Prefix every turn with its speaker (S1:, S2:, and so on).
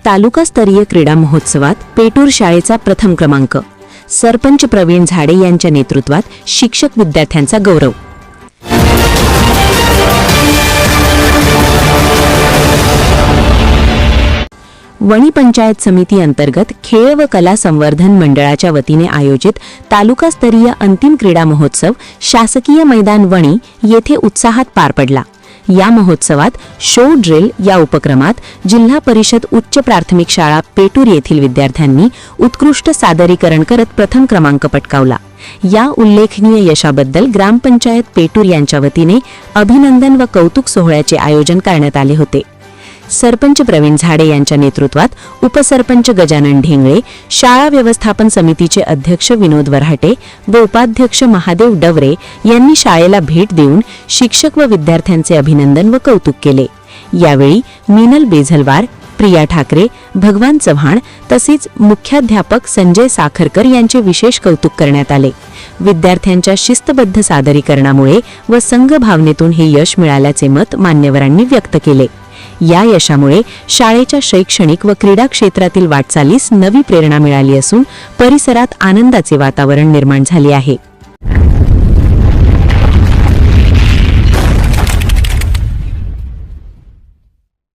S1: तालुकास्तरीय क्रीडा महोत्सवात पेटूर शाळेचा प्रथम क्रमांक. सरपंच प्रवीण झाडे यांच्या नेतृत्वात शिक्षक विद्यार्थ्यांचा गौरव. वणी पंचायत समिती अंतर्गत खेळ व कला संवर्धन मंडळाच्या वतीने आयोजित तालुकास्तरीय अंतिम क्रीडा महोत्सव शासकीय मैदान वणी येथे उत्साहात पार पडला. या महोत्सवात शो ड्रिल या उपक्रमात जिल्हा परिषद उच्च प्राथमिक शाळा पेटूर येथील विद्यार्थ्यांनी उत्कृष्ट सादरीकरण करत प्रथम क्रमांक पटकावला. या उल्लेखनीय यशाबद्दल ग्रामपंचायत पेटूर यांच्या वतीने अभिनंदन व कौतुक सोहळ्याचे आयोजन करण्यात आले होते. सरपंच प्रवीण झाडे यांच्या नेतृत्वात उपसरपंच गजानन ढेंगळे, शाळा व्यवस्थापन समितीचे अध्यक्ष विनोद वराहटे व उपाध्यक्ष महादेव डवरे यांनी शाळेला भेट देऊन शिक्षक व विद्यार्थ्यांचे अभिनंदन व कौतुक केले. यावेळी मीनल बेझलवार, प्रिया ठाकरे, भगवान चव्हाण तसेच मुख्याध्यापक संजय साखरकर यांचे विशेष कौतुक करण्यात आले. विद्यार्थ्यांच्या शिस्तबद्ध सादरीकरणामुळे व संघभावनेतून हे यश मिळाल्याचे मत मान्यवरांनी व्यक्त केले. या यशामुळे शाळेच्या शैक्षणिक व क्रीडा क्षेत्रातील वाटचालीस नवी प्रेरणा मिळाली असून परिसरात आनंदाचे वातावरण निर्माण झाले आहे.